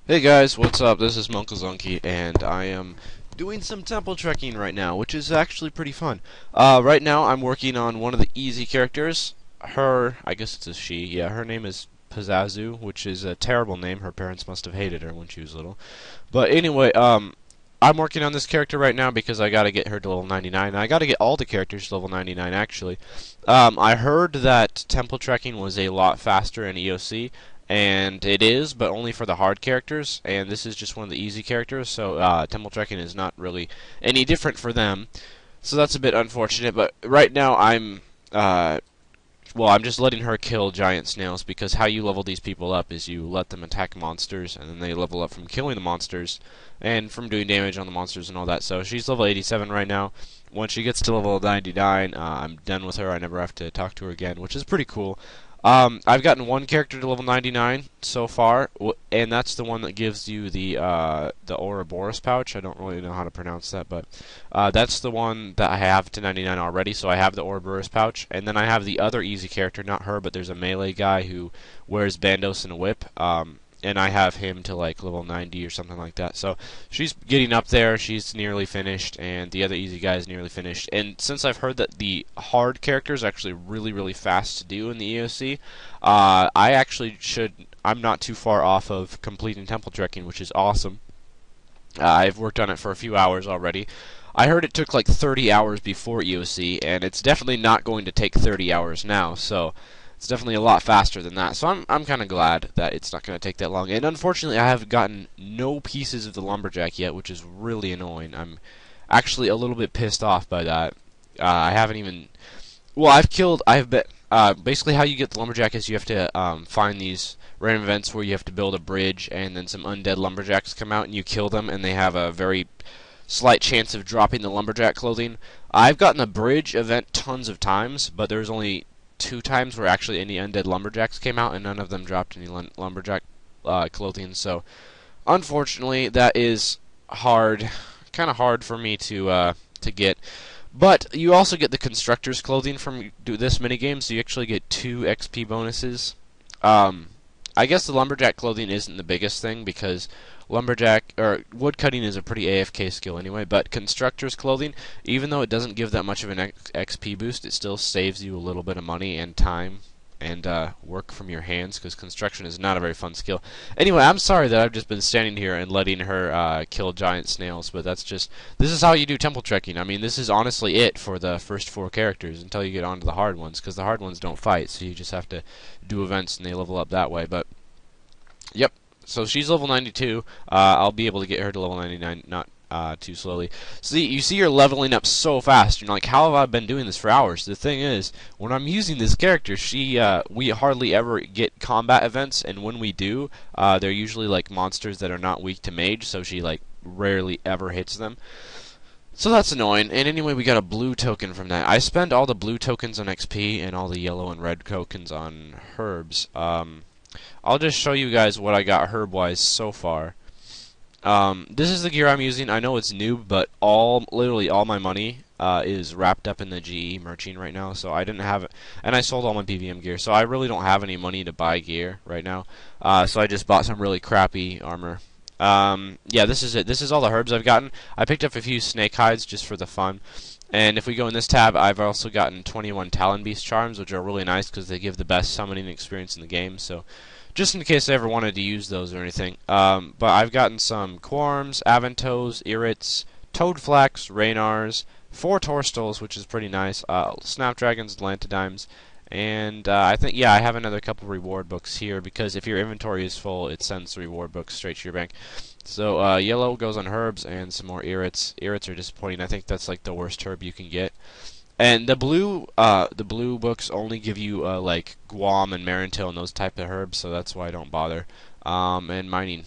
Hey guys, what's up? This is Monkozunky, and I am doing some temple trekking right now, which is actually pretty fun. Right now I'm working on one of the easy characters. I guess it's a she, yeah, her name is Pizzazu, which is a terrible name. Her parents must have hated her when she was little. But anyway, I'm working on this character right now because I gotta get her to level 99, and I gotta get all the characters to level 99 actually. I heard that temple trekking was a lot faster in EOC, and it is, but only for the hard characters, and this is just one of the easy characters, so temple trekking is not really any different for them. So that's a bit unfortunate, but right now I'm just letting her kill giant snails, because how you level these people up is you let them attack monsters, and then they level up from killing the monsters, and from doing damage on the monsters and all that. So she's level 87 right now. Once she gets to level 99, I'm done with her. I never have to talk to her again, which is pretty cool. I've gotten one character to level 99 so far, and that's the one that gives you the Ouroboros pouch. I don't really know how to pronounce that, but that's the one that I have to 99 already. So I have the Ouroboros pouch, and then I have the other easy character, not her, but there's a melee guy who wears bandos and a whip. And I have him to like level 90 or something like that. So she's getting up there. She's nearly finished, and the other easy guy is nearly finished. And since I've heard that the hard character is actually really, really fast to do in the EOC, I actually should. I'm not too far off of completing temple trekking, which is awesome. I've worked on it for a few hours already. I heard it took like 30 hours before EOC, and it's definitely not going to take 30 hours now. So it's definitely a lot faster than that. So I'm kind of glad that it's not going to take that long. And unfortunately, I have gotten no pieces of the lumberjack yet, which is really annoying. I'm actually a little bit pissed off by that. I haven't even. Well, I've been. Basically, how you get the lumberjack is you have to find these random events where you have to build a bridge, and then some undead lumberjacks come out, and you kill them, and they have a very slight chance of dropping the lumberjack clothing. I've gotten the bridge event tons of times, but there's only 2 times where actually any undead lumberjacks came out, and none of them dropped any lumberjack clothing. So, unfortunately, that is hard, kind of hard for me to get. But you also get the constructor's clothing from this minigame, so you actually get 2 XP bonuses. I guess the lumberjack clothing isn't the biggest thing, because lumberjack or wood cutting is a pretty AFK skill anyway, but constructor's clothing, even though it doesn't give that much of an XP boost, it still saves you a little bit of money and time and work from your hands, because construction is not a very fun skill. Anyway, I'm sorry that I've just been standing here and letting her kill giant snails, but this is how you do temple trekking. I mean, this is honestly it for the first 4 characters until you get onto the hard ones, because the hard ones don't fight, so you just have to do events and they level up that way. But yep. So she's level 92. I'll be able to get her to level 99, not too slowly. See, you see her leveling up so fast. You're like, how have I been doing this for hours? The thing is, when I'm using this character, we hardly ever get combat events, and when we do, they're usually like monsters that are not weak to mage, so she like rarely ever hits them. So that's annoying. And anyway, we got a blue token from that. I spend all the blue tokens on XP and all the yellow and red tokens on herbs. I'll just show you guys what I got herb-wise so far. This is the gear I'm using. I know it's new, but literally all my money is wrapped up in the GE merching right now, so I didn't have it, and I sold all my PVM gear, so I really don't have any money to buy gear right now. So I just bought some really crappy armor. Yeah, this is it. This is all the herbs I've gotten. I picked up a few snake hides just for the fun. And if we go in this tab, I've also gotten 21 Talon Beast charms, which are really nice because they give the best summoning experience in the game. So, just in case I ever wanted to use those or anything. But I've gotten some Quarms, Aventos, Irits, Toadflax, Raynars, 4 Torstals, which is pretty nice, Snapdragons, Lantidimes, and I think, yeah, I have another couple reward books here, because if your inventory is full, it sends the reward books straight to your bank. So yellow goes on herbs, and some more Irits. Irits are disappointing. I think that's like the worst herb you can get. And the blue books only give you like Guam and Marintil and those type of herbs, so that's why I don't bother. And mining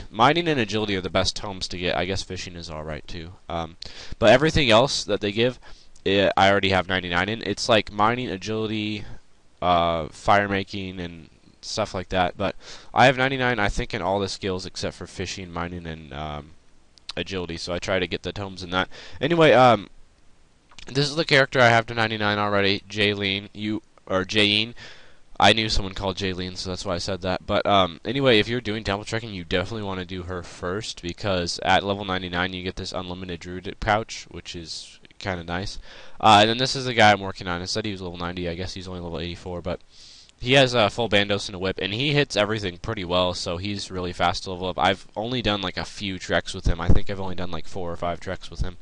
and agility are the best tomes to get. I guess fishing is all right too. But everything else that they give, I already have 99 in. It's like mining, agility, fire making, and stuff like that. But I have 99, I think, in all the skills except for fishing, mining, and agility. So I try to get the tomes in that. Anyway, this is the character I have to 99 already, Jaylene. Jayeen. I knew someone called Jaylene, so that's why I said that. But anyway, if you're doing temple trekking, you definitely want to do her first, because at level 99 you get this unlimited druid pouch, which is kind of nice. And then this is the guy I'm working on. I said he was level 90. I guess he's only level 84, but he has a full bandos and a whip, and he hits everything pretty well, so he's really fast to level up. I've only done like a few treks with him. I think I've only done like 4 or 5 treks with him,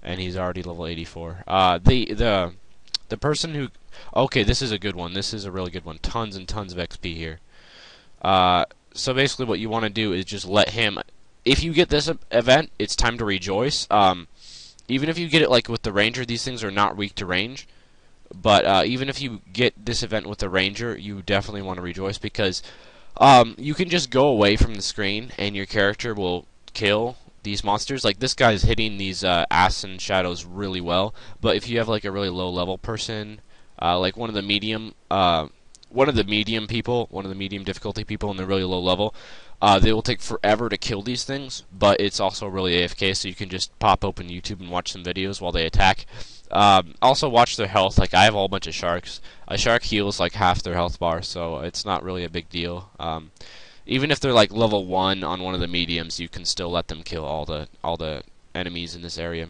and he's already level 84. The person who... Okay, this is a good one. This is a really good one. Tons and tons of XP here. So basically what you want to do is just let him... If you get this event, it's time to rejoice. Even if you get it like with the ranger, these things are not weak to range. But even if you get this event with the ranger, you definitely want to rejoice, because you can just go away from the screen and your character will kill these monsters. Like, this guy's hitting these Asin shadows really well, but if you have like a really low level person, like one of the medium people, one of the medium difficulty people, and they're really low level, they will take forever to kill these things, but it's also really AFK, so you can just pop open YouTube and watch some videos while they attack. Also watch their health. Like, I have a whole bunch of sharks. A shark heals like half their health bar, so it's not really a big deal. Even if they're like level 1 on one of the mediums, you can still let them kill all the enemies in this area.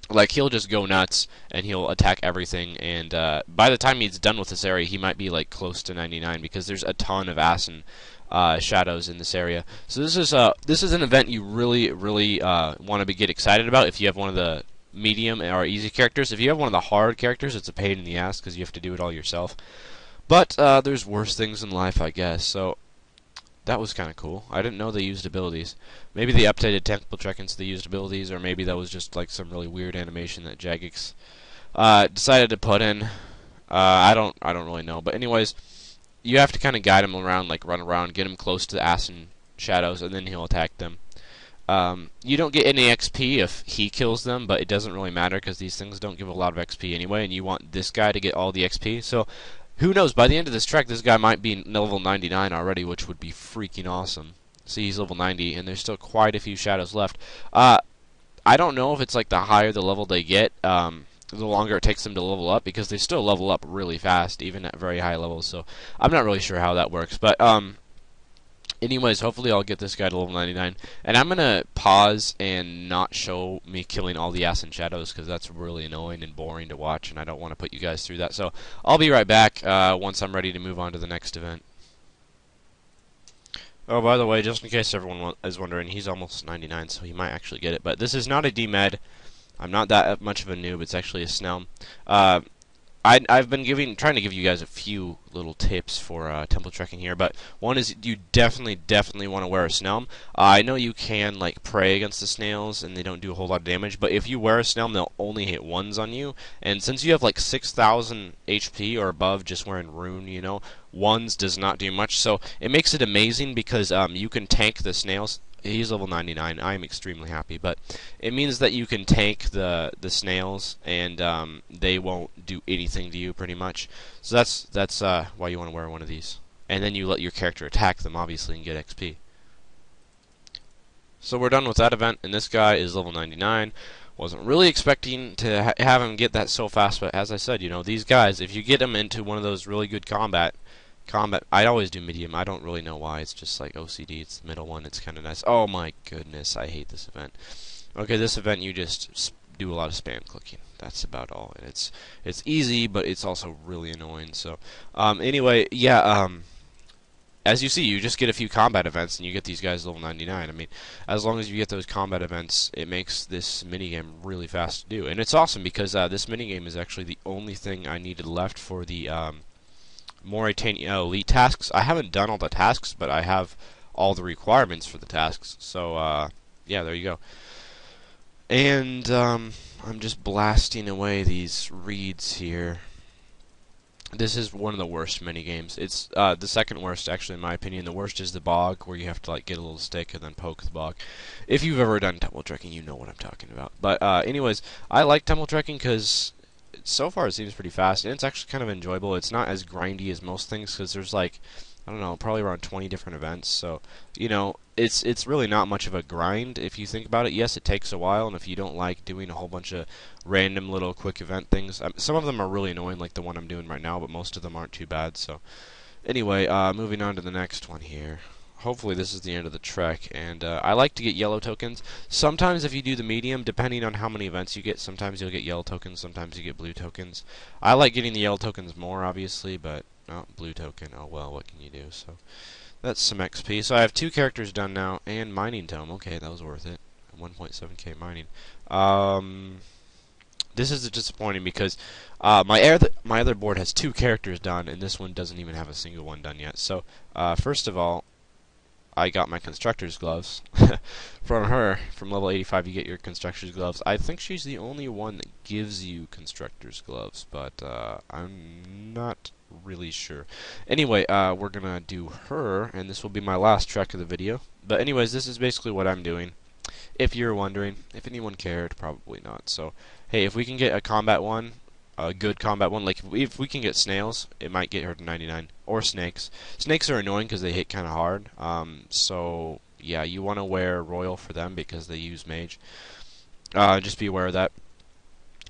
Like, he'll just go nuts and he'll attack everything, and by the time he's done with this area, he might be like close to 99, because there's a ton of Asin shadows in this area. So this is an event you really want to get excited about if you have one of the medium or easy characters. If you have one of the hard characters, it's a pain in the ass because you have to do it all yourself. But there's worse things in life, I guess. So that was kind of cool. I didn't know they used abilities. Maybe they updated temple trekking so they used abilities, or maybe that was just like some really weird animation that Jagex decided to put in. I don't really know. But anyways, you have to kind of guide him around, like run around, get him close to the Asin shadows, and then he'll attack them. You don't get any XP if he kills them, but it doesn't really matter because these things don't give a lot of XP anyway, and you want this guy to get all the XP. So who knows, by the end of this trek, this guy might be level 99 already, which would be freaking awesome. See, he's level 90, and there's still quite a few shadows left. I don't know if it's like the higher the level they get, the longer it takes them to level up, because they still level up really fast, even at very high levels. So I'm not really sure how that works, but anyways, hopefully I'll get this guy to level 99. And I'm going to pause and not show me killing all the Asin shadows, because that's really annoying and boring to watch, and I don't want to put you guys through that. So I'll be right back once I'm ready to move on to the next event. Oh, by the way, just in case everyone is wondering, he's almost 99, so he might actually get it. But this is not a D-Med. I'm not that much of a noob. It's actually a Snell. I've been trying to give you guys a few little tips for temple trekking here, but one is you definitely want to wear a Snell. I know you can like pray against the snails and they don't do a whole lot of damage, but if you wear a Snell, they'll only hit ones on you. And since you have like 6,000 HP or above just wearing rune, you know, ones does not do much. So it makes it amazing because you can tank the snails. He's level 99. I'm extremely happy, but it means that you can tank the snails, and they won't do anything to you pretty much. So that's why you want to wear one of these, and then you let your character attack them, obviously, and get XP. So we're done with that event, and this guy is level 99. Wasn't really expecting to have him get that so fast, but as I said, you know, these guys, if you get them into one of those really good combat, I always do medium. I don't really know why. It's just like OCD. It's the middle one. It's kind of nice. Oh my goodness, I hate this event. Okay, this event you just do a lot of spam clicking. That's about all. And it's easy, but it's also really annoying. So anyway, yeah. As you see, you just get a few combat events, and you get these guys level 99. I mean, as long as you get those combat events, it makes this minigame really fast to do. And it's awesome because this minigame is actually the only thing I needed left for the Mauritania Elite tasks. I haven't done all the tasks, but I have all the requirements for the tasks. So, yeah, there you go. And I'm just blasting away these reeds here. This is one of the worst minigames. It's the second worst, actually, in my opinion. The worst is the bog, where you have to like get a little stick and then poke the bog. If you've ever done temple trekking, you know what I'm talking about. But anyways, I like temple trekking because so far it seems pretty fast, and it's actually kind of enjoyable. It's not as grindy as most things, because there's like I don't know, probably around 20 different events. So, you know, it's really not much of a grind if you think about it. Yes, it takes a while, and if you don't like doing a whole bunch of random little quick event things, some of them are really annoying, like the one I'm doing right now, but most of them aren't too bad. So, anyway, moving on to the next one here. Hopefully this is the end of the trek, and I like to get yellow tokens. Sometimes if you do the medium, depending on how many events you get, sometimes you'll get yellow tokens, sometimes you get blue tokens. I like getting the yellow tokens more, obviously, but blue token, oh well, what can you do? So that's some XP. So I have 2 characters done now, and mining tome. Okay, that was worth it. 1.7k mining. This is disappointing because my other board has 2 characters done, and this one doesn't even have a single one done yet. So first of all, I got my constructor's gloves from her. From level 85 you get your constructor's gloves. I think she's the only one that gives you constructor's gloves, but I'm not really sure. Anyway, we're gonna do her, and this will be my last trek of the video. But anyways, this is basically what I'm doing. If you're wondering, if anyone cared, probably not. So, hey, if we can get a combat one, a good combat one, like if we can get snails, it might get her to 99, or snakes. Snakes are annoying because they hit kind of hard. So yeah, you want to wear royal for them because they use mage. Just be aware of that,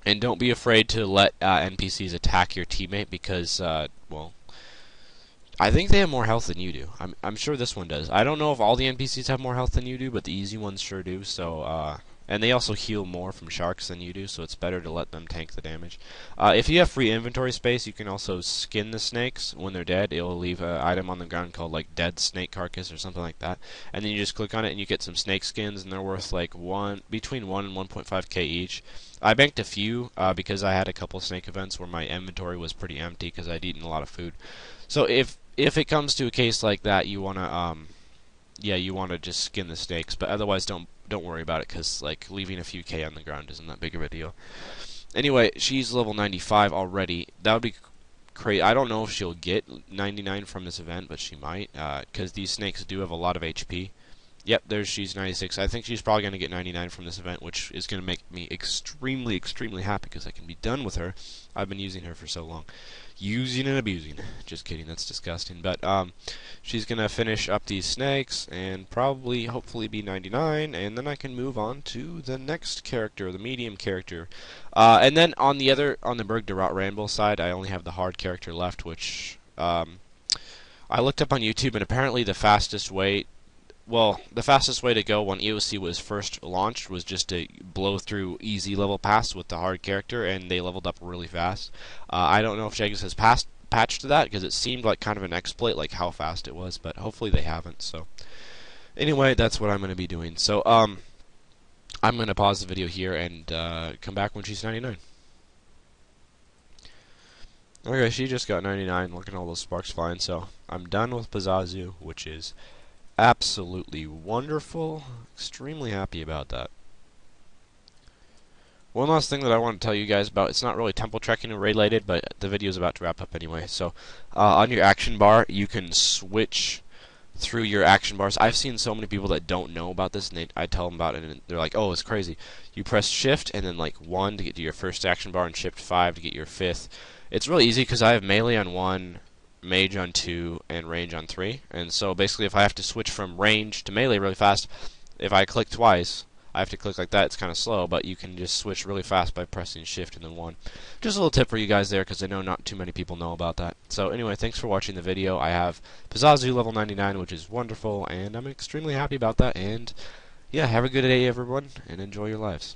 and don't be afraid to let NPCs attack your teammate because, well, I think they have more health than you do. I'm sure this one does. I don't know if all the NPCs have more health than you do, but the easy ones sure do. So and they also heal more from sharks than you do, so it's better to let them tank the damage. If you have free inventory space, you can also skin the snakes when they're dead. It'll leave an item on the ground called like dead snake carcass or something like that, and then you just click on it and you get some snake skins, and they're worth like between 1 and 1.5k each. I banked a few because I had a couple snake events where my inventory was pretty empty because I'd eaten a lot of food. So if it comes to a case like that, you wanna yeah, you wanna just skin the snakes, but otherwise don't worry about it because like leaving a few K on the ground isn't that big of a deal. Anyway, she's level 95 already. That would be crazy. I don't know if she'll get 99 from this event, but she might because these snakes do have a lot of HP. Yep, she's 96. I think she's probably going to get 99 from this event, which is going to make me extremely, extremely happy because I can be done with her. I've been using her for so long. Using and abusing. Just kidding, that's disgusting. But she's going to finish up these snakes and probably, hopefully, be 99, and then I can move on to the next character, the medium character. And then on the Berg de Rot Ramble side, I only have the hard character left, which I looked up on YouTube, and apparently the fastest way to go when EOC was first launched was just to blow through easy level pass with the hard character, and they leveled up really fast. I don't know if Jagex has patched to that, because it seemed like kind of an exploit, like how fast it was, but hopefully they haven't. So anyway, that's what I'm going to be doing. So I'm going to pause the video here and come back when she's 99. Okay, she just got 99. Look at all those sparks flying. So I'm done with Pazazu, which is absolutely wonderful. Extremely happy about that. One last thing that I want to tell you guys about, it's not really temple trekking related, but the video is about to wrap up anyway. So on your action bar, you can switch through your action bars. I've seen so many people that don't know about this, and I tell them about it, and they're like, oh, it's crazy. You press shift and then like 1 to get to your first action bar, and shift 5 to get your 5th. It's really easy because I have melee on 1, mage on 2, and range on 3. And so basically if I have to switch from range to melee really fast, if I click twice, I have to click like that. It's kind of slow, but you can just switch really fast by pressing shift and then 1. Just a little tip for you guys there, because I know not too many people know about that. So anyway, thanks for watching the video. I have Pazazu level 99, which is wonderful, and I'm extremely happy about that. And yeah, have a good day everyone, and enjoy your lives.